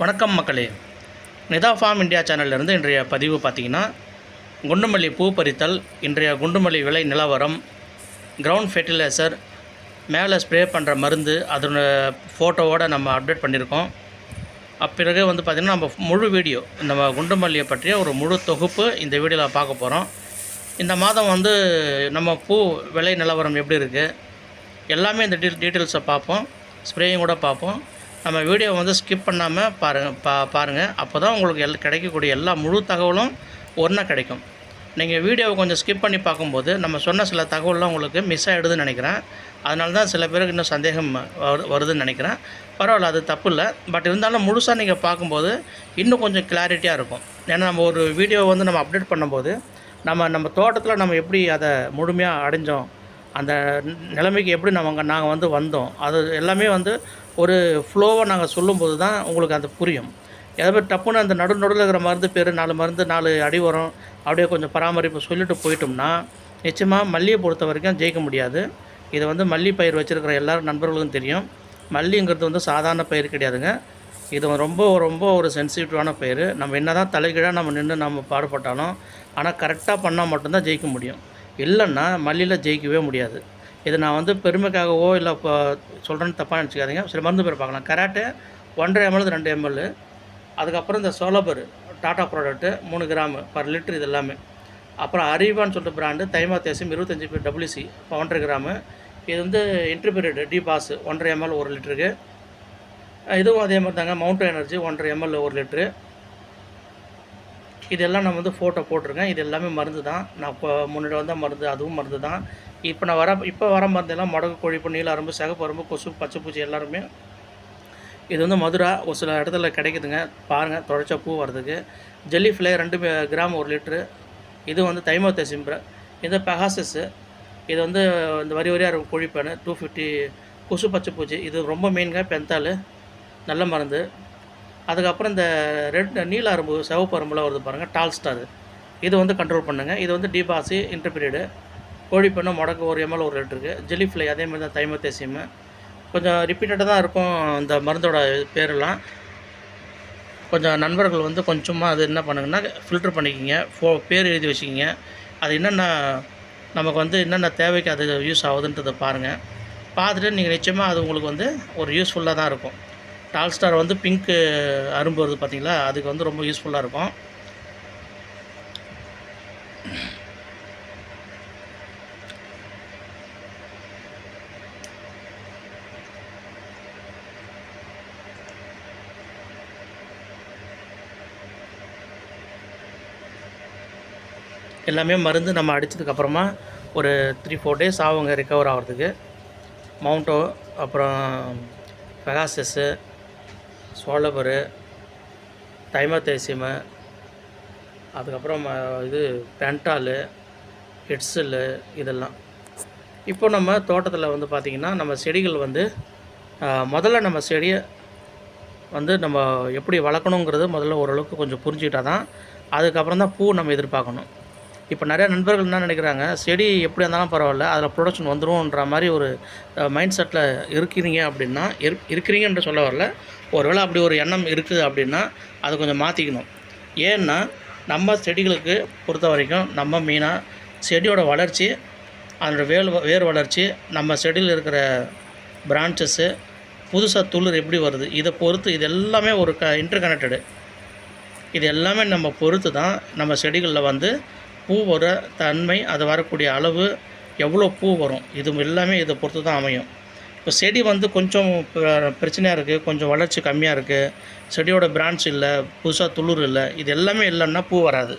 வணக்கம் மக்களே. Nita form India சேனல்லேருந்து இன்றைய பதிவு பார்த்திங்கன்னா, குண்டுமல்லி பூ பறித்தல், இன்றைய குண்டுமல்லி விலை நிலவரம், கிரவுண்ட் ஃபெர்டிலைசர், மேலே ஸ்ப்ரே பண்ணுற மருந்து, அதோட ஃபோட்டோவோடு நம்ம அப்டேட் பண்ணியிருக்கோம். அப்பிறகு பார்த்திங்கன்னா நம்ம முழு வீடியோ நம்ம குண்டுமல்லியை பற்றிய ஒரு முழு தொகுப்பு இந்த வீடியோவில் பார்க்க போகிறோம். இந்த மாதம் நம்ம பூ விலை நிலவரம் எப்படி இருக்குது எல்லாமே இந்த டீட்டெயில்ஸை பார்ப்போம். ஸ்ப்ரேயும் கூட பார்ப்போம். நம்ம வீடியோ ஸ்கிப் பண்ணாமல் பாருங்கள். அப்போ தான் உங்களுக்கு கிடைக்கக்கூடிய எல்லா முழு தகவலும் ஒன்றா கிடைக்கும். நீங்கள் வீடியோவை கொஞ்சம் ஸ்கிப் பண்ணி பார்க்கும்போது நம்ம சொன்ன சில தகவலாம் உங்களுக்கு மிஸ் ஆகிடுதுன்னு நினைக்கிறேன். அதனால தான் சில பேருக்கு இன்னும் சந்தேகம் வருதுன்னு நினைக்கிறேன். பரவாயில்ல, அது தப்பு இல்லை. பட் இருந்தாலும் முழுசாக நீங்கள் பார்க்கும்போது இன்னும் கொஞ்சம் கிளாரிட்டியாக இருக்கும். ஏன்னா நம்ம ஒரு வீடியோவை நம்ம அப்டேட் பண்ணும்போது நம்ம தோட்டத்தில் நம்ம எப்படி அதை முழுமையாக அடைஞ்சோம், அந்த நிலைமைக்கு எப்படி நாங்கள் வந்தோம், அது எல்லாமே ஒரு ஃப்ளோவை நாங்கள் சொல்லும்போது தான் உங்களுக்கு அது புரியும். எதாவது டப்புன்னு அந்த நடுவில் இருக்கிற மருந்து பேர் 4 மருந்து 4 அடி உரம் அப்படியே கொஞ்சம் பராமரிப்பு சொல்லிட்டு போயிட்டோம்னா நிச்சயமாக மல்லியை பொறுத்த வரைக்கும் ஜெயிக்க முடியாது. இது மல்லி பயிர் வச்சுருக்கிற எல்லாரும் நண்பர்களுக்கும் தெரியும். மல்லிங்கிறது சாதாரண பயிர் கிடையாதுங்க. இது ரொம்ப ரொம்ப ஒரு சென்சிட்டிவான பயிர். நம்ம என்ன தான் தலைகீழாக நம்ம நின்று நம்ம பாடுபட்டாலும் ஆனால் கரெக்டாக பண்ணால் மட்டும்தான் ஜெயிக்க முடியும். இல்லைன்னா மல்லியில் ஜெயிக்கவே முடியாது. இது நான் பெருமைக்காகவோ இல்லை இப்போ சொல்கிறேன்னு தப்பாக நினச்சிக்காதீங்க. சில மருந்து பேர் பார்க்கலாம். Karate 1.5 ml 2 ml. அதுக்கப்புறம் இந்த Solubor Tata product 3 gram per litre இது எல்லாமே. அப்புறம் அரிவான்னு சொல்லிட்டு பிராண்டு தைமாத்தேசியம் 25 WC 1.5 கிராமு. இது இன்டர்பீரியட் டி பாஸ் 1.5 ml 1 லிட்டருக்கு. இதுவும் அதே மாதிரி தாங்க. Mount energy 1.5 ml 1 litre. இதெல்லாம் நான் ஃபோட்டோ போட்டிருக்கேன். இது எல்லாமே மருந்து தான். நான் இப்போ முன்னாடி வந்த மருந்து அதுவும் மருந்து தான். இப்போ வர மருந்தெல்லாம் முடக்கு, கொழிப்பு, நீல அரும்பு, சிகப்பு அரும்பு, கொசு, பச்சைப்பூச்சி எல்லாருமே. இது மதுரா ஒரு சில இடத்துல கிடைக்குதுங்க. பாருங்கள், துடைச்ச பூ வர்றதுக்கு. Jelly fly 2 gram 1 litre. இது தைமோத்தேசியம். இது பெகாசஸ்ஸு. இது இந்த வரி வரியாக இருக்கும் கொழிப்பேனு 250. கொசு, பச்சைப்பூச்சி இது ரொம்ப மெயின்ங்க. பெந்தால் நல்ல மருந்து. அதுக்கப்புறம் இந்த நீல அரும்பு, சிவப்பு அரும்புலாம் வருது பாருங்கள், டால்ஸ்டார். இது கண்ட்ரோல் பண்ணுங்கள். இது டிபாசி இன்டர்பீரியடு. கோழிப்பெண்ணு முடக்கு 1 ml 1 லிட்டருக்கு. ஜெல்லி ஃப்ளை அதேமாதிரி தான். தைமோத்தேசியம் கொஞ்சம் ரிப்பீட்டடாக தான் இருக்கும் இந்த மருந்தோட பேரெல்லாம். கொஞ்சம் நண்பர்கள் கொஞ்சமாக அது என்ன பண்ணுங்கன்னா ஃபில்ட்ரு பண்ணிக்கிங்க, பேர் எழுதி வச்சுக்கிங்க. அது என்னென்ன நமக்கு என்னென்ன தேவைக்கு அது யூஸ் ஆகுதுன்றதை பாருங்கள். பார்த்துட்டு நீங்கள் நிச்சயமாக அது உங்களுக்கு ஒரு யூஸ்ஃபுல்லாக தான் இருக்கும். டால்ஸ்டார் பிங்க்கு அரும்பு வருது பார்த்தீங்களா, அதுக்கு ரொம்ப யூஸ்ஃபுல்லாக இருக்கும். எல்லாமே மருந்து நம்ம அடித்ததுக்கப்புறமா ஒரு 3-4 days ஆகுங்க ரிகவர் ஆகிறதுக்கு. மவுண்டோ, அப்புறம் பெகாசஸ்ஸு, சோலபரு, தைமோத்தேசியமு, அதுக்கப்புறம் இது பென்டாலு, ஹெட்ஸில்லு இதெல்லாம். இப்போ நம்ம தோட்டத்தில் பார்த்திங்கன்னா நம்ம செடிகள் முதல்ல நம்ம செடியை நம்ம எப்படி வளர்க்கணுங்கிறது முதல்ல ஓரளவுக்கு கொஞ்சம் புரிஞ்சுக்கிட்டால் தான் அதுக்கப்புறம் தான் பூ நம்ம எதிர்பார்க்கணும். இப்போ நிறையா நண்பர்கள் என்ன நினைக்கிறாங்க, செடி எப்படி இருந்தாலும் பரவாயில்ல, அதில் ப்ரொடக்ஷன் வந்துடும்ன்ற மாதிரி ஒரு மைண்ட் செட்டில் இருக்கிறீங்க அப்படின்னா, இருக்கிறீங்கன்ற சொல்ல வரல, ஒருவேளை அப்படி ஒரு எண்ணம் இருக்குது அப்படின்னா அதை கொஞ்சம் மாற்றிக்கணும். ஏன்னா நம்ம செடிகளுக்கு பொறுத்த வரைக்கும் நம்ம மெயினாக செடியோட வளர்ச்சி, அதோடய வேர் வளர்ச்சி, நம்ம செடியில் இருக்கிற பிரான்ச்சஸ்ஸு, புதுசாக துளிர் எப்படி வருது, இதை பொறுத்து இது எல்லாமே ஒரு இன்டர் கனெக்டடு. இது எல்லாமே நம்ம பொறுத்து தான் நம்ம செடிகளில் பூ வர தன்மை, அது வரக்கூடிய அளவு, எவ்வளோ பூ வரும், இது எல்லாமே இதை பொறுத்து தான் அமையும். இப்போ செடி கொஞ்சம் பிரச்சனையாக இருக்குது, கொஞ்சம் வளர்ச்சி கம்மியாக இருக்குது, செடியோட பிரான்ச் இல்லை, புதுசாக துளிர் இல்லை, இது எல்லாமே இல்லைன்னா பூ வராது.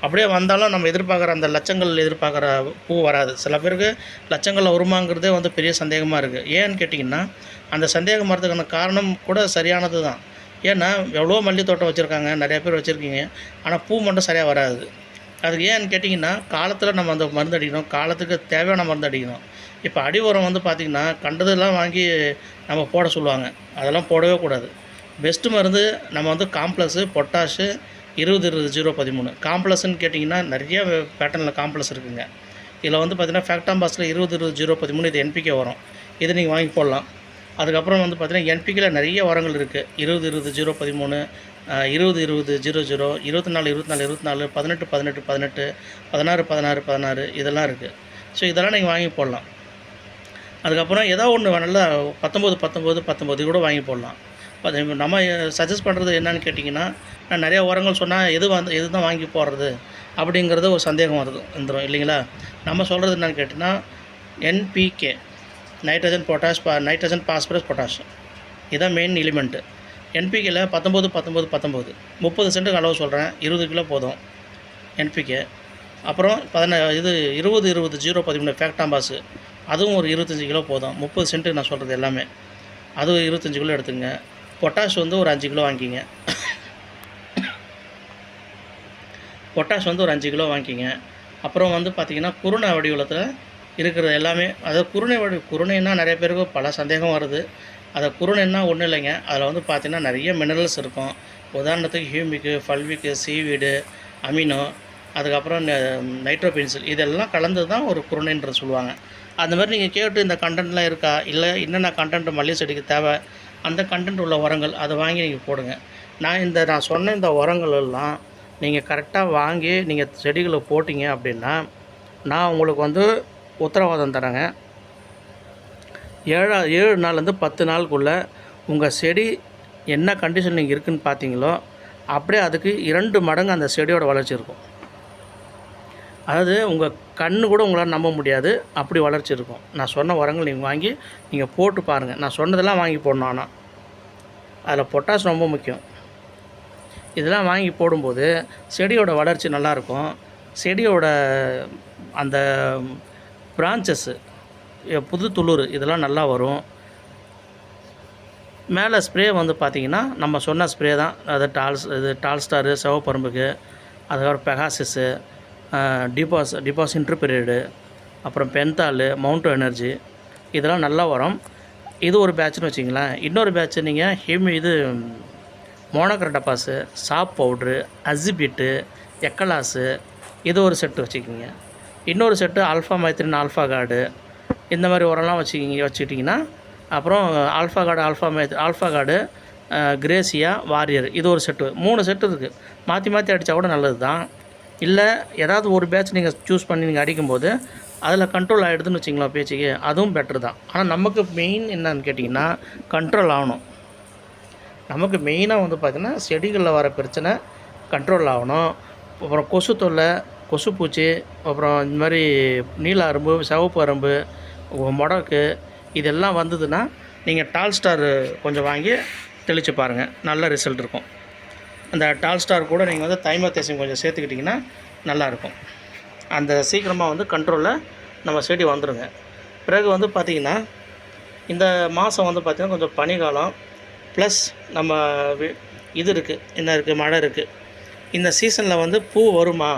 அப்படியே வந்தாலும் நம்ம எதிர்பார்க்குற அந்த லட்சங்கள் எதிர்பார்க்குற பூ வராது. சில பேருக்கு லட்சங்களில் வருமாங்கிறதே பெரிய சந்தேகமாக இருக்குது. ஏன்னு கேட்டிங்கன்னா அந்த சந்தேகம் வரதுக்கான காரணம் கூட சரியானது தான். ஏன்னா எவ்வளோ மல்லி தோட்டம் வச்சுருக்காங்க, நிறையா பேர் வச்சுருக்கீங்க, ஆனால் பூ மட்டும் சரியாக வராது. அதுக்கு ஏன்னு கேட்டிங்கன்னா காலத்தில் நம்ம அந்த மருந்து அடிக்கணும், காலத்துக்கு தேவையான மருந்து அடிக்கணும். இப்போ அடி உரம் பார்த்திங்கன்னா கண்டதெல்லாம் வாங்கி நம்ம போட சொல்லுவாங்க, அதெல்லாம் போடவே கூடாது. பெஸ்ட்டு மருந்து நம்ம காம்ப்ளெக்ஸு, பொட்டாஷு 20-20-0-13. காம்ப்ளெக்ஸ்ன்னு கேட்டிங்கன்னா நிறைய பேட்டர்னில் காம்ப்ளெக்ஸ் இருக்குதுங்க. இதில் பார்த்திங்கன்னா ஃபேக்டாம்பாஸில் 20-20-0-13 இது NPK வரும். இதை நீங்கள் வாங்கி போடலாம். அதுக்கப்புறம் வந்து பார்த்திங்கன்னா என்பிக்கில் நிறைய உரங்கள் இருக்குது. 20-20-0-13, 20-20-00, 24-24-24, 18-18-18, 16-16-16 இதெல்லாம் இருக்குது. ஸோ இதெல்லாம் நீங்கள் வாங்கி போடலாம். அதுக்கப்புறம் ஏதோ ஒன்று நல்லா 19-19-19 கூட வாங்கி போடலாம். நம்ம சஜஸ்ட் பண்ணுறது என்னன்னு கேட்டிங்கன்னா, நான் நிறையா உரங்கள் சொன்னால் எது தான் வாங்கி போடுறது அப்படிங்கிறது ஒரு சந்தேகம் வந்துடும் இல்லைங்களா? நம்ம சொல்கிறது என்னென்னு கேட்டிங்கன்னா, NPK, nitrogen potash, nitrogen phosphorus potash, இதுதான் மெயின் எலிமெண்ட்டு. என்பிகேல 19-19-19 30 சென்ட்டுக்கு அளவு சொல்கிறேன், 20 கிலோ போதும் என்பிகே. அப்புறம் 20-20-0-13 ஃபேக்டாம்பாஸு, அதுவும் ஒரு 25 கிலோ போதும். 30 சென்ட்டுக்கு நான் சொல்கிறது எல்லாமே, அது 25 கிலோ எடுத்துங்க. பொட்டாஷ் வந்து ஒரு 5 கிலோ வாங்கிக்கிங்க. பொட்டாஷ் வந்து ஒரு 5 கிலோ வாங்கிக்கிங்க. அப்புறம் வந்து பார்த்திங்கன்னா, குருணை வடிவத்தில் இருக்கிறது எல்லாமே, அதாவது குருணைன்னா நிறைய பேருக்கு பல சந்தேகம் வருது. அதை குருணைன்னா ஒன்றும் இல்லைங்க, அதில் வந்து பார்த்திங்கன்னா நிறைய மினரல்ஸ் இருக்கும். உதாரணத்துக்கு ஹியூமிக்கு, ஃபல்விக்கு, சீவீடு, அமினோ, அதுக்கப்புறம் நைட்ரோபென்சில், இதெல்லாம் கலந்து தான் ஒரு குருணைன்றது சொல்லுவாங்க. அந்த மாதிரி நீங்கள் கேட்டு இந்த கண்டென்ட்லாம் இருக்கா, இல்லை என்னென்ன கண்டென்ட் மல்லிகை செடிக்கு தேவை, அந்த கண்டென்ட் உள்ள உரங்கள் அதை வாங்கி நீங்கள் போடுங்க. நான் சொன்ன இந்த உரங்கள் எல்லாம் நீங்கள் கரெக்டாக வாங்கி நீங்கள் செடிகளை போட்டிங்க அப்படின்னா, நான் உங்களுக்கு வந்து உத்தரவாதம் தரேங்க. 7 நாள்லேருந்து 10 நாளுக்குள்ளே உங்கள் செடி என்ன கண்டிஷன் நீங்கள் இருக்குதுன்னு பார்த்தீங்களோ அப்படியே அதுக்கு 2 மடங்கு அந்த செடியோட வளர்ச்சி இருக்கும். அதாவது உங்கள் கண்ணு கூட உங்களால் நம்ப முடியாது, அப்படி வளர்ச்சி இருக்கும். நான் சொன்ன உரங்கள் நீங்கள் வாங்கி நீங்கள் போட்டு பாருங்கள். நான் சொன்னதெல்லாம் வாங்கி போடணும். ஆனால் அதில் பொட்டாஷ் ரொம்ப முக்கியம். இதெல்லாம் வாங்கி போடும்போது செடியோட வளர்ச்சி நல்லாயிருக்கும். செடியோட அந்த பிரான்ச்சஸ்ஸு, புது துளிர் இதெல்லாம் நல்லா வரும். மேலே ஸ்ப்ரே வந்து பார்த்திங்கன்னா நம்ம சொன்ன ஸ்ப்ரே தான். அது டால்ஸ்டாரு, சிவப்பரும்புக்கு, அதுக்கப்புறம் பெகாசிஸு, டிபாஸ் இன்டர்பீரியடு, அப்புறம் பென்தாலு, மவுண்ட் எனர்ஜி, இதெல்லாம் நல்லா வரும். இது ஒரு பேட்ச்னு வச்சிங்களேன். இன்னொரு பேட்ச் நீங்கள் மோனோக்ரோட்டோபாஸு, சாப் பவுட்ரு, அசிபிட்டு, எக்கலாஸு, இது ஒரு செட்டு வச்சுக்கிங்க. இன்னொரு செட்டு ஆல்ஃபா மைத்ரின், ஆல்ஃபா கார்டு, இந்த மாதிரி உரம்லாம் வச்சுக்கிட்டிங்கன்னா, அப்புறம் ஆல்ஃபா கார்டு, கிரேசியா, வாரியர், இது ஒரு செட்டு. 3 செட்டு இருக்குது. மாற்றி அடித்தா கூட நல்லது தான். இல்லை ஏதாவது ஒரு பேட்ச் நீங்கள் சூஸ் பண்ணி நீங்கள் அடிக்கும்போது அதில் கண்ட்ரோல் ஆகிடுதுன்னு வச்சிங்களா பேச்சுக்கு, அதுவும் பெட்ரு தான். ஆனால் நமக்கு மெயின் என்னன்னு கேட்டிங்கன்னா, கண்ட்ரோல் ஆகணும். நமக்கு மெயினாக வந்து பார்த்திங்கன்னா செடிகளில் வர பிரச்சனை கண்ட்ரோல் ஆகணும். அப்புறம் கொசு தொல்லை, கொசுப்பூச்சி, அப்புறம் இந்த மாதிரி நீல அரும்பு, சிவப்பு அரும்பு, முடக்கு, இதெல்லாம் வந்ததுன்னா நீங்கள் டால்ஸ்டார் கொஞ்சம் வாங்கி தெளித்து பாருங்கள், நல்ல ரிசல்ட் இருக்கும். அந்த டால்ஸ்டார் கூட நீங்கள் வந்து தைமத்தேசியம் கொஞ்சம் சேர்த்துக்கிட்டிங்கன்னா நல்லாயிருக்கும். அந்த சீக்கிரமாக வந்து கண்ட்ரோலில் நம்ம செடி வந்துடுங்க. பிறகு வந்து பார்த்திங்கன்னா, இந்த மாதம் வந்து பார்த்திங்கன்னா கொஞ்சம் பனிக்காலம் ப்ளஸ் நம்ம இது இருக்குது, என்ன இருக்குது, மழை இருக்குது. இந்த சீசனில் வந்து பூ வருமா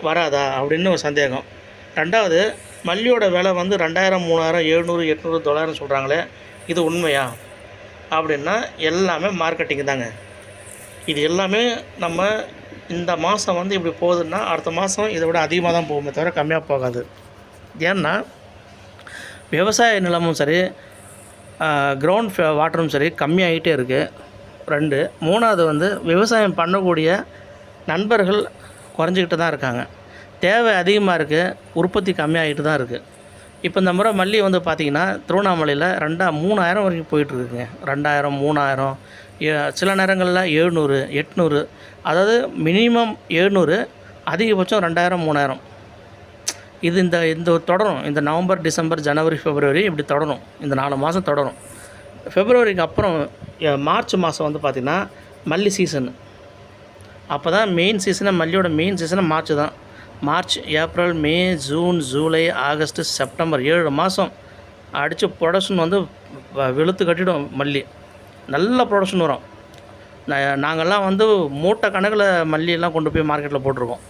வராதா அப்படின்னு ஒரு சந்தேகம். 2வது, மல்லியோட விலை வந்து 2000, 3000, 700, 800, 900 சொல்கிறாங்களே, இது உண்மையா அப்படின்னா எல்லாமே மார்க்கெட்டிங் தாங்க. இது எல்லாமே நம்ம இந்த மாதம் வந்து இப்படி போகுதுன்னா அடுத்த மாதம் இதை விட அதிகமாக தான் போகுமே தவிர கம்மியாக போகாது. ஏன்னா விவசாய நிலமும் சரி, கிரவுண்ட் வாட்டரும் சரி கம்மியாகிட்டே இருக்குது. 2. 3வது வந்து விவசாயம் பண்ணக்கூடிய நண்பர்கள் குறைஞ்சிக்கிட்டு தான் இருக்காங்க. தேவை அதிகமாக இருக்குது, உற்பத்தி கம்மியாகிட்டு தான் இருக்குது. இப்போ இந்த முறை மல்லி வந்து பார்த்திங்கன்னா திருவண்ணாமலையில் 3000 வரைக்கும் போயிட்டுருக்குங்க. 2000, 3000, சில நேரங்களில் 700, 800, அதாவது மினிமம் 700, அதிகபட்சம் 2000, 3000. இது இந்த தொடரும். இந்த நவம்பர், டிசம்பர், ஜனவரி, பிப்ரவரி இப்படி தொடரும். இந்த 4 மாதம் தொடரும். பிப்ரவரிக்கு அப்புறம் மார்ச் மாதம் வந்து பார்த்திங்கன்னா மல்லி சீசனு. அப்போ தான் மெயின் சீசனை, மல்லியோட மெயின் சீசனை மார்ச் தான். மார்ச், ஏப்ரல், மே, ஜூன், ஜூலை, ஆகஸ்ட்டு, செப்டம்பர் 7 மாதம் அடித்து ப்ரொடக்ஷன் வந்து வெளுத்து கட்டிடும். மல்லி நல்ல ப்ரொடக்ஷன் வரும். நாங்கள்லாம் வந்து மூட்டை கணக்கில் மல்லியெல்லாம் கொண்டு போய் மார்க்கெட்டில் போட்டிருக்கோம்.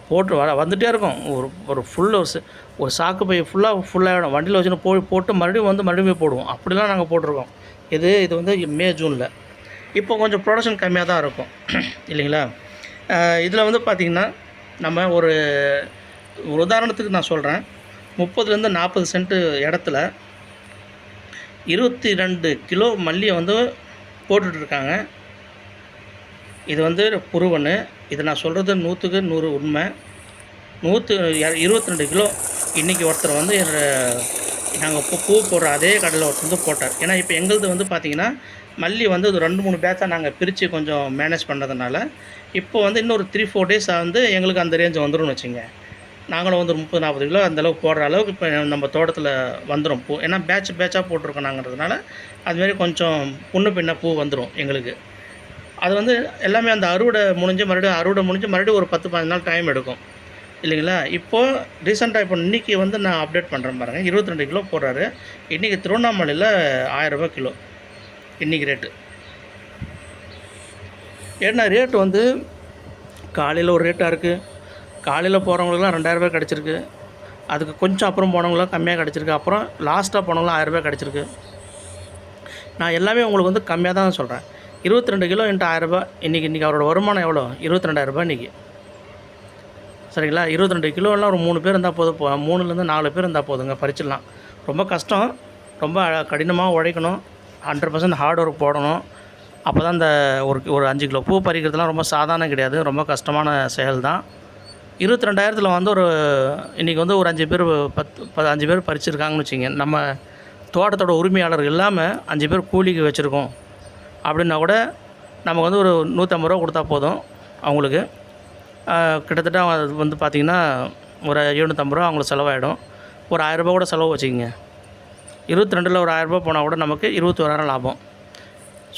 போட்டு வந்துகிட்டே இருக்கும். ஒரு ஒரு சாக்கு பை ஃபுல்லாகிடும். வண்டியில் வச்சுன்னு போட்டு மறுபடியும் போய் போடுவோம். அப்படிலாம் நாங்கள் போட்டிருக்கோம். இது வந்து மே, ஜூனில். இப்போ கொஞ்சம் ப்ரொடக்ஷன் கம்மியாக தான் இருக்கும் இல்லைங்களா? இதில் வந்து பார்த்திங்கன்னா நம்ம ஒரு உதாரணத்துக்கு நான் சொல்கிறேன், 30 to 40 சென்ட்டு இடத்துல 22 கிலோ மல்லியை வந்து போட்டுட்ருக்காங்க. இது வந்து புருவனு. இது நான் சொல்கிறது 100க்கு 100 உண்மை. 22 கிலோ இன்றைக்கி ஒருத்தர் வந்து நாங்கள் பூ போடுற அதே கடையில் ஒருத்தர் வந்து போட்டார். ஏன்னா இப்போ எங்களுது வந்து பார்த்திங்கன்னா மல்லி வந்து ஒரு 2-3 பேட்சாக நாங்கள் பிரித்து கொஞ்சம் மேனேஜ் பண்ணுறதுனால இப்போ வந்து இன்னொரு 3-4 டேஸ் வந்து எங்களுக்கு அந்த ரேஞ்சு வந்துடும்னு வச்சுங்க. நாங்களும் வந்து 30-40 கிலோ அந்தளவுக்கு போடுற அளவுக்கு இப்போ நம்ம தோட்டத்தில் வந்துடும் பூ. ஏன்னா பேட்சாக போட்டிருக்கோம் நாங்கிறதுனால அதுமாரி கொஞ்சம் முன்ன பின்ன பூ வந்துடும் எங்களுக்கு. அது வந்து எல்லாமே அந்த அறுவடை முடிஞ்சு மறுபடியும் ஒரு 10-15 நாள் டைம் எடுக்கும் இல்லைங்களா. இப்போது ரீசெண்டாக இப்போ இன்றைக்கி வந்து நான் அப்டேட் பண்ணுறேன் பாருங்கள். 22 கிலோ போடுறாரு. இன்றைக்கி திருவண்ணாமலையில் 1000 ரூபா கிலோ இன்றைக்கி ரேட்டு. ஏன்னா ரேட்டு வந்து காலையில் ஒரு ரேட்டாக இருக்குது. காலையில் போகிறவங்களுக்குலாம் 2000 ரூபாய் கிடச்சிருக்கு. அதுக்கு கொஞ்சம் அப்புறம் போனவங்களாம் கம்மியாக கிடச்சிருக்கு. அப்புறம் லாஸ்ட்டாக போனவங்களாம் 1000 ரூபாய் கிடச்சிருக்கு. நான் எல்லாமே உங்களுக்கு வந்து கம்மியாக தான் சொல்கிறேன். 22 கிலோ இன்ட்டு 1000 ரூபாய். இன்றைக்கி அவரோட வருமானம் எவ்வளோ? 22,000 ரூபாய் இன்றைக்கி. சரிங்களா. 22 கிலோலாம் ஒரு 3 பேர் இருந்தால் போதும். 3லேருந்து 4 பேர் இருந்தால் போதுங்க, பறிச்சிடலாம். ரொம்ப கஷ்டம், ரொம்ப கடினமாக உழைக்கணும், 100% ஹார்ட் ஒர்க் போடணும். அப்போ தான் இந்த ஒரு 5 கிலோ பூ பறிக்கிறதுலாம் ரொம்ப சாதாரணம் கிடையாது, ரொம்ப கஷ்டமான செயல் தான். 22,000 வந்து இன்றைக்கி வந்து ஒரு 5 பேர் 5 பேர் பறிச்சிருக்காங்கன்னு வச்சுங்க. நம்ம தோட்டத்தோட உரிமையாளர் இல்லாமல் 5 பேர் கூலிக்கு வச்சுருக்கோம் அப்படின்னா கூட நமக்கு வந்து ஒரு 150 ரூபா கொடுத்தா போதும். அவங்களுக்கு கிட்டத்தட்ட அது வந்து பார்த்திங்கன்னா ஒரு 750 ரூபா அவங்களுக்கு செலவாகிடும். ஒரு 1000 ரூபா கூட செலவு வச்சுக்கிங்க. 22ல் ஒரு 1000 ரூபா போனால் கூட நமக்கு 21,000 லாபம்.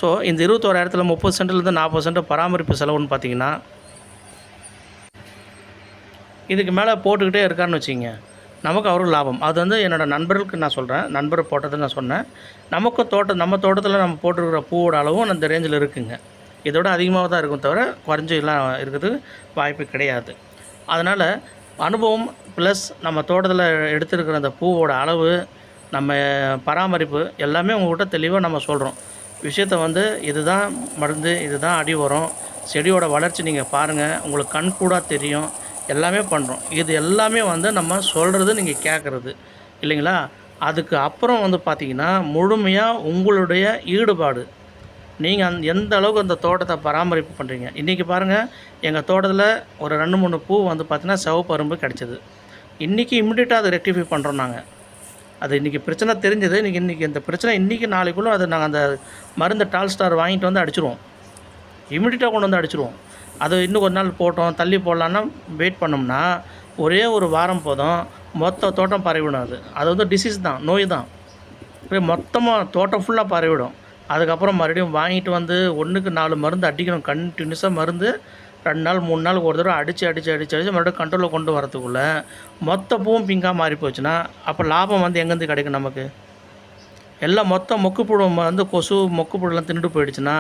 ஸோ இந்த 21,000ல் 30 சென்ட்லேருந்து 40 சென்ட் பராமரிப்பு செலவுன்னு பார்த்திங்கன்னா இதுக்கு மேலே போட்டுக்கிட்டே இருக்காருன்னு வச்சுக்கிங்க, நமக்கு அவருக்கு லாபம். அது வந்து என்னோடய நண்பர்களுக்கு நான் சொல்கிறேன், நண்பர் போட்டதை நான் சொன்னேன். நம்ம தோட்டத்தில் நம்ம போட்டிருக்கிற பூவோட அளவும் அந்த ரேஞ்சில் இருக்குங்க. இதோட அதிகமாக தான் இருக்கும், தவிர குறைஞ்செல்லாம் இருக்கிறதுக்கு வாய்ப்பு கிடையாது. அதனால் அனுபவம் ப்ளஸ் நம்ம தோட்டத்தில் எடுத்துருக்கிற அந்த பூவோட அளவு, நம்ம பராமரிப்பு எல்லாமே உங்கள்கிட்ட தெளிவாக நம்ம சொல்கிறோம். விஷயத்தை வந்து இதுதான் மருந்து, இதுதான் அடி உரம், செடியோட வளர்ச்சி நீங்கள் பாருங்கள், உங்களுக்கு கண் கூட தெரியும், எல்லாமே பண்ணுறோம். இது எல்லாமே வந்து நம்ம சொல்கிறது நீங்கள் கேட்குறது இல்லைங்களா. அதுக்கு அப்புறம் வந்து பார்த்திங்கன்னா முழுமையாக உங்களுடைய ஈடுபாடு, நீங்கள் எந்த அளவுக்கு அந்த தோட்டத்தை பராமரிப்பு பண்ணுறீங்க. இன்றைக்கி பாருங்கள், எங்கள் தோட்டத்தில் ஒரு 2-3 பூ வந்து பார்த்திங்கன்னா சிவப்பு அரும்பு கிடச்சிது. இன்றைக்கி இம்மிடியட்டாக அதை ரெக்டிஃபை பண்ணுறோம் நாங்கள். அது இன்றைக்கி பிரச்சனை தெரிஞ்சது. இன்றைக்கி இந்த பிரச்சனை இன்றைக்கி நாளைக்குள்ளே அது நாங்கள் அந்த மருந்து டால்ஸ்டார் வாங்கிட்டு வந்து அடிச்சிருவோம், இம்மிடியட்டாக கொண்டு வந்து அடிச்சிருவோம். அது இன்னும் ஒரு நாள் போட்டோம் தள்ளி போடலான்னா வெயிட் பண்ணோம்னா ஒரே ஒரு வாரம் போதும், மொத்த தோட்டம் பரவிடும். அது வந்து டிசீஸ் தான், நோய் தான். மொத்தமாக தோட்டம் ஃபுல்லாக பரவிடும். அதுக்கப்புறம் மறுபடியும் வாங்கிட்டு வந்து 1க்கு 4 மருந்து அடிக்கணும், கண்டினியூஸாக மருந்து 2 நாள் 3 நாள் ஒரு தடவை அடித்து மறுபடியும் கண்ட்ரோலில் கொண்டு வரத்துக்குள்ளே மொத்த பூவும் பிங்காக மாறி போச்சுன்னா அப்போ லாபம் வந்து எங்கேருந்து கிடைக்கும் நமக்கு? எல்லாம் மொத்தம் மொக்குப்புழு வந்து கொசு மொக்குப்புழுலாம் தின்னுட்டு போயிடுச்சுன்னா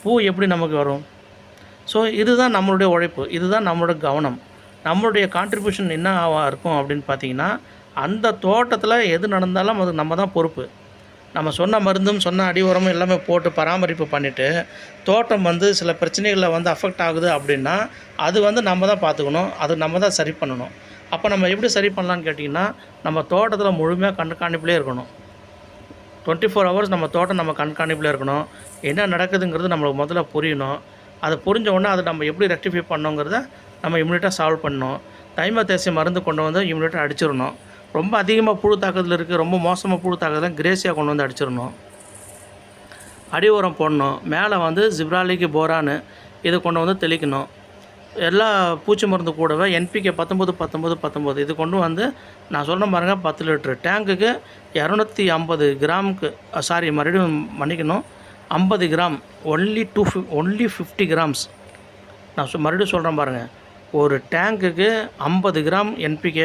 பூ எப்படி நமக்கு வரும்? ஸோ இதுதான் நம்மளுடைய உழைப்பு, இதுதான் நம்மளோட கவனம். நம்மளுடைய கான்ட்ரிபியூஷன் என்ன இருக்கும் அப்படின்னு பார்த்தீங்கன்னா, அந்த தோட்டத்தில் எது நடந்தாலும் அது நம்ம தான் பொறுப்பு. நம்ம சொன்ன மருந்தும் சொன்ன அடி உரமும் எல்லாமே போட்டு பராமரிப்பு பண்ணிவிட்டு தோட்டம் வந்து சில பிரச்சனைகளில் வந்து அஃபெக்ட் ஆகுது அப்படின்னா அது வந்து நம்ம தான் பார்த்துக்கணும், அது நம்ம தான் சரி பண்ணணும். அப்போ நம்ம எப்படி சரி பண்ணலான்னு கேட்டிங்கன்னா, நம்ம தோட்டத்தில் முழுமையாக கண்காணிப்பிலே இருக்கணும். 24 ஹவர்ஸ் நம்ம தோட்டம் நம்ம கண்காணிப்பில் இருக்கணும். என்ன நடக்குதுங்கிறது நம்மளுக்கு முதல்ல புரியணும். அதை புரிஞ்ச உடனே அதை நம்ம எப்படி ரெக்டிஃபை பண்ணோங்கிறத நம்ம இம்மிடியட்டாக சால்வ் பண்ணணும். தைமத்தேசிய மருந்து கொண்டு வந்து இம்மிடியட்டாக அடிச்சிடணும். ரொம்ப அதிகமாக புழு தாக்குதல் இருக்குது, ரொம்ப மோசமாக புழு தாக்குதல் கிரேசியாக கொண்டு வந்து அடிச்சிடணும். அடி உரம் போடணும். மேலே வந்து ஜிப்ராலிக் போரானு இதை கொண்டு வந்து தெளிக்கணும். எல்லா பூச்சி மருந்து கூடவே NPK 19-19-19 இது கொண்டு வந்து நான் சொல்கிற பாருங்கள், 10 லிட்டரு டேங்குக்கு 250 கிராமுக்கு மறுபடியும் மன்னிக்கணும் 50 கிராம், ஒன்லி 50 கிராம்ஸ். நான் மறுபடியும் சொல்கிறேன் பாருங்கள், ஒரு டேங்குக்கு 50 கிராம் NPK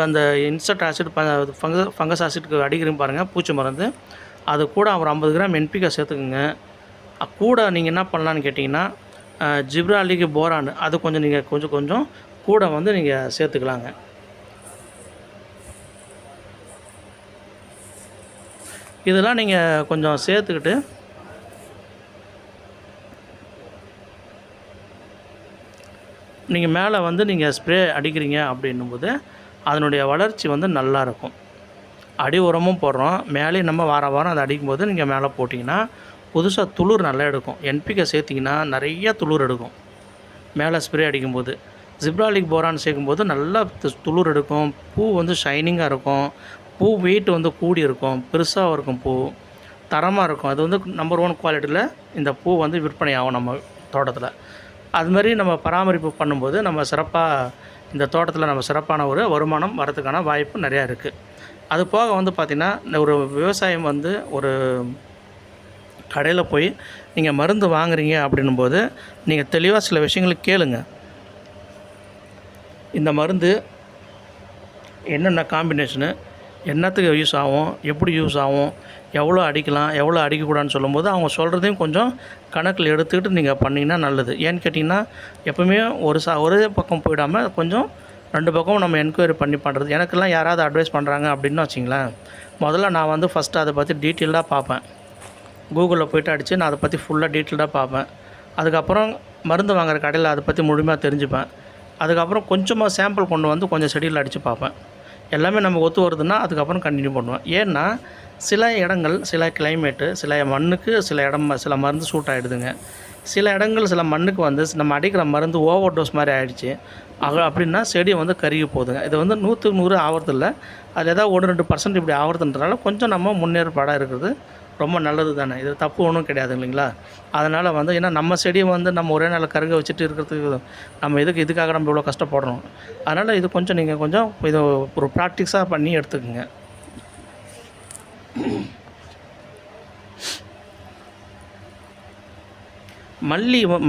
அந்த இன்செக்ட் ஆசிட் ஃபங்கஸ் ஆசிட்க்கு அடிக்கிறீங்க பாருங்கள் பூச்சி மருந்து, அது கூட ஒரு 50 கிராம் NPK சேர்த்துக்குங்க. கூட நீங்கள் என்ன பண்ணலான்னு கேட்டிங்கன்னா ஜிப்ராலிக் போரான் அது கொஞ்சம் நீங்கள் கொஞ்சம் கூட வந்து நீங்கள் சேர்த்துக்கலாங்க. இதெல்லாம் நீங்கள் கொஞ்சம் சேர்த்துக்கிட்டு நீங்கள் மேலே வந்து நீங்கள் ஸ்ப்ரே அடிக்கிறீங்க அப்படின்னும்போது அதனுடைய வளர்ச்சி வந்து நல்லாயிருக்கும். அடி உரமும் போடுறோம், மேலேயும் நம்ம வாரம் அதை அடிக்கும்போது நீங்கள் மேலே போட்டிங்கன்னா புதுசாக துளிர் நல்லா எடுக்கும். என்பிகே சேர்த்திங்கன்னா நிறைய துளிர் எடுக்கும் மேலே ஸ்ப்ரே அடிக்கும்போது. ஜிப்ராலிக் போரான் சேர்க்கும்போது நல்லா துளிர் எடுக்கும். பூ வந்து ஷைனிங்காக இருக்கும். பூ வெயிட் வந்து கூடி இருக்கும், பெருசாக இருக்கும், பூ தரமாக இருக்கும். அது வந்து நம்பர் 1 குவாலிட்டியில் இந்த பூ வந்து விற்பனை ஆகும் நம்ம தோட்டத்தில். அதுமாதிரி நம்ம பராமரிப்பு பண்ணும்போது நம்ம சிறப்பாக இந்த தோட்டத்தில் நம்ம சிறப்பான ஒரு வருமானம் வரதுக்கான வாய்ப்பு நிறையா இருக்குது. அது போக வந்து பார்த்திங்கன்னா ஒரு விவசாயம் வந்து ஒரு கடையில் போய் நீங்கள் மருந்து வாங்குறீங்க அப்படின்னும்போது நீங்கள் தெளிவாக சில விஷயங்களுக்கு கேளுங்க. இந்த மருந்து என்னென்ன காம்பினேஷனு, என்னத்துக்கு யூஸ் ஆகும், எப்படி யூஸ் ஆகும், எவ்வளோ அடிக்கலாம், எவ்வளோ அடிக்கக்கூடாதுன்னு சொல்லும்போது அவங்க சொல்கிறதையும் கொஞ்சம் கணக்கில் எடுத்துக்கிட்டு நீங்கள் பண்ணிங்கன்னா நல்லது. ஏன்னு கேட்டிங்கன்னா எப்போவுமே ஒரே பக்கம் போயிடாமல் கொஞ்சம் 2 பக்கமும் நம்ம என்கொயரி பண்ணி பண்ணுறது. எனக்கெல்லாம் யாராவது அட்வைஸ் பண்ணுறாங்க அப்படின்னு வச்சிங்களேன், முதல்ல நான் வந்து ஃபஸ்ட்டு அதை பற்றி டீட்டெயில்டாக பார்ப்பேன். கூகுளில் போய்ட்டு அடித்து நான் அதை பற்றி ஃபுல்லாக டீட்டெயில்டாக பார்ப்பேன். அதுக்கப்புறம் மருந்து வாங்குகிற கடையில் அதை பற்றி முழுமையாக தெரிஞ்சுப்பேன். அதுக்கப்புறம் கொஞ்சமாக சாம்பிள் கொண்டு வந்து கொஞ்சம் செடியில் அடித்து பார்ப்பேன். எல்லாமே நம்ம ஒத்து வருதுன்னா அதுக்கப்புறம் கண்டினியூ பண்ணுவேன். ஏன்னா சில இடங்கள், சில கிளைமேட்டு, சில மண்ணுக்கு சில மருந்து சூட் ஆகிடுதுங்க. சில இடங்கள் சில மண்ணுக்கு வந்து நம்ம அடிக்கிற மருந்து ஓவர் டோஸ் மாதிரி ஆகிடுச்சு அப்படின்னா செடி வந்து கருகி போகுதுங்க. இது வந்து 100க்கு 100 ஆகிறதில்ல, அதில் ஏதாவது 1-2% இப்படி ஆகிறதுன்றனால கொஞ்சம் நம்ம முன்னேற்பாடாக இருக்கிறது ரொம்ப நல்லது தானே. இது தப்பு ஒன்றும் கிடையாது இல்லைங்களா. அதனால் வந்து ஏன்னா நம்ம செடியை வந்து நம்ம ஒரே நாள் கருக வச்சுட்டு இருக்கிறதுக்கு நம்ம இதுக்காக நம்ம இவ்வளோ கஷ்டப்படுறோம். அதனால் இது கொஞ்சம் நீங்கள் கொஞ்சம் இது ஒரு ப்ராக்டிஸாக பண்ணி எடுத்துக்கோங்க.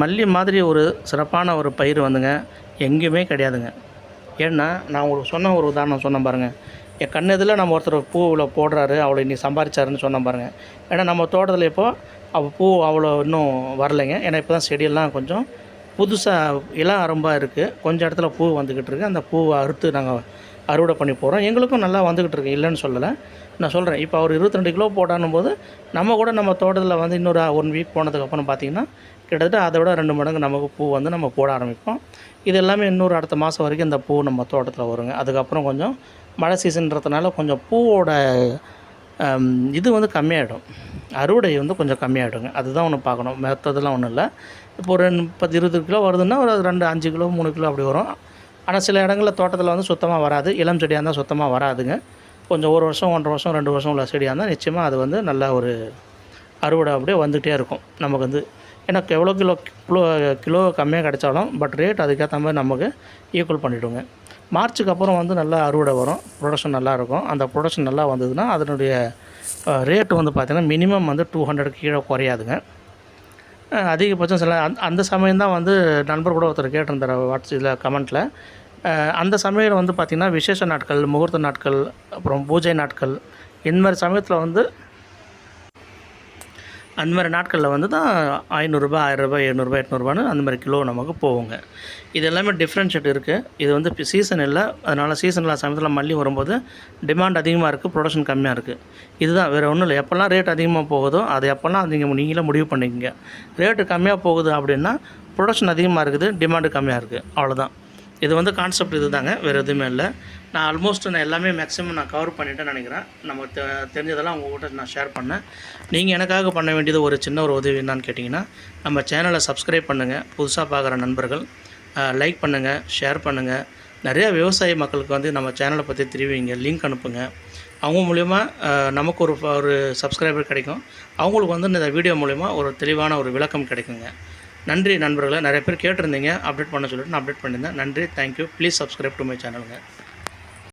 மல்லி மாதிரி ஒரு சிறப்பான ஒரு பயிர் வந்துங்க எங்கேயுமே கிடையாதுங்க. ஏன்னா நான் உங்களுக்கு சொன்ன ஒரு உதாரணம் சொன்னேன் பாருங்கள். என் கண் எதில் நம்ம ஒருத்தர் பூவில் போடுறாரு, அவ்வளோ இன்னைக்கு சம்பாதிச்சாருன்னு சொன்னேன் பாருங்கள். ஏன்னா நம்ம தோட்டத்தில் இப்போது பூ அவ்வளோ இன்னும் வரலைங்க. ஏன்னா இப்போ தான் செடியெல்லாம் கொஞ்சம் புதுசாக இளம் அரும்பாக இருக்குது. கொஞ்சம் இடத்துல பூ வந்துக்கிட்டு இருக்குது. அந்த பூவை அறுத்து நாங்கள் அறுவடை பண்ணி போகிறோம். எங்களுக்கும் நல்லா வந்துக்கிட்டு இருக்கு, இல்லைன்னு சொல்லலை. நான் சொல்கிறேன், இப்போ அவர் 22 கிலோ போட்டானும் போது நம்ம கூட நம்ம தோட்டத்தில் வந்து இன்னொரு 1 வீக் போனதுக்கப்புறம் பார்த்திங்கன்னா கிட்டத்தட்ட அதை விட 2 மடங்கு நமக்கு பூ வந்து நம்ம போட ஆரம்பிப்போம். இது எல்லாமே இன்னொரு அடுத்த மாதம் வரைக்கும் இந்த பூ நம்ம தோட்டத்தில் வருங்க. அதுக்கப்புறம் கொஞ்சம் மழை சீசன்றதுனால கொஞ்சம் பூவோட இது வந்து கம்மியாகிடும், அறுவடை வந்து கொஞ்சம் கம்மியாகிடுங்க. அதுதான் ஒன்று பார்க்கணும், மற்றதெல்லாம் ஒன்றும் இல்லை. இப்போ ஒரு 30-20 கிலோ வருதுன்னா ஒரு 5 கிலோ 3 கிலோ அப்படி வரும். ஆனால் சில இடங்களில் தோட்டத்தில் வந்து சுத்தமாக வராது. இளம் செடியாக இருந்தால் சுத்தமாக வராதுங்க. கொஞ்சம் 1 வருஷம் 1.5 வருஷம் 2 வருஷம் உள்ள செடியாக இருந்தால் நிச்சயமாக அது வந்து நல்ல ஒரு அறுவடை அப்படியே வந்துகிட்டே இருக்கும் நமக்கு வந்து. ஏன்னா எவ்வளோ கிலோ கம்மியாக கிடைச்சாலும் பட் ரேட் அதுக்கேற்ற மாதிரி நமக்கு ஈக்குவல் பண்ணிவிடுங்க. மார்ச்சுக்கு அப்புறம் வந்து நல்லா அறுவடை வரும், ப்ரொடக்ஷன் நல்லாயிருக்கும். அந்த ப்ரொடக்ஷன் நல்லா வந்ததுன்னா அதனுடைய ரேட்டு வந்து பார்த்திங்கன்னா மினிமம் வந்து 200 கீழே குறையாதுங்க. அதிகபட்சம் சில அந்த சமயம் தான் வந்து நண்பர் கூட ஒருத்தர் கேட்டிருந்தார் வாட்ஸ்அப்பில் கமெண்ட்டில். அந்த சமயம் வந்து பார்த்திங்கன்னா விசேஷ நாட்கள், முகூர்த்த நாட்கள், அப்புறம் பூஜை நாட்கள், இந்த மாதிரி சமயத்தில் வந்து அந்த மாதிரி நாட்களில் வந்து தான் ரூ. 500, ரூ. 1000, ரூ. 700, 800 அந்த மாதிரி கிலோ நமக்கு போகுங்க. இது எல்லாமே டிஃப்ரென்ஷியேட் இருக்குது. இது வந்து இப்போ சீசன் இல்லை, அதனால் சீசன் இல்லாத சமயத்தில் மல்லி வரும்போது டிமாண்ட் அதிகமாக இருக்குது, ப்ரொடக்ஷன் கம்மியாக இருக்குது. இதுதான், வேறு ஒன்றும் இல்லை. எப்போல்லாம் ரேட் அதிகமாக போகுதோ அது எப்போல்லாம் நீங்களே முடிவு பண்ணிக்கங்க. ரேட்டு கம்மியாக போகுது அப்படின்னா ப்ரொடக்ஷன் அதிகமாக இருக்குது, டிமாண்டு கம்மியாக இருக்குது, அவ்வளோதான். இது வந்து கான்செப்ட் இது தாங்க, வேறு எதுவுமே இல்லை. நான் ஆல்மோஸ்ட் எல்லாமே மேக்ஸிமம் நான் கவர் பண்ணிட்டேன்னு நினைக்கிறேன். நமக்கு தெரிஞ்சதெல்லாம் உங்கள்கிட்ட நான் ஷேர் பண்ணேன். நீங்கள் எனக்காக பண்ண வேண்டியது ஒரு சின்ன ஒரு உதவி என்னான்னு கேட்டிங்கன்னா, நம்ம சேனலை சப்ஸ்கிரைப் பண்ணுங்கள். புதுசாக பார்க்குற நண்பர்கள் லைக் பண்ணுங்கள், ஷேர் பண்ணுங்கள். நிறையா விவசாய மக்களுக்கு வந்து நம்ம சேனலை பற்றி தெரிவிங்க, லிங்க் அனுப்புங்க. அவங்க மூலிமா நமக்கு ஒரு சப்ஸ்கிரைபர் கிடைக்கும். அவங்களுக்கு வந்து இந்த வீடியோ மூலிமா ஒரு தெளிவான ஒரு விளக்கம் கிடைக்குங்க. நன்றி நண்பர்களே. நிறைய பேர் கேட்டிருந்தீங்க அப்டேட் பண்ண சொல்லிட்டு நான் அப்டேட் பண்ணியிருந்தேன். நன்றி, thank you. Please subscribe to my சேனலுங்க.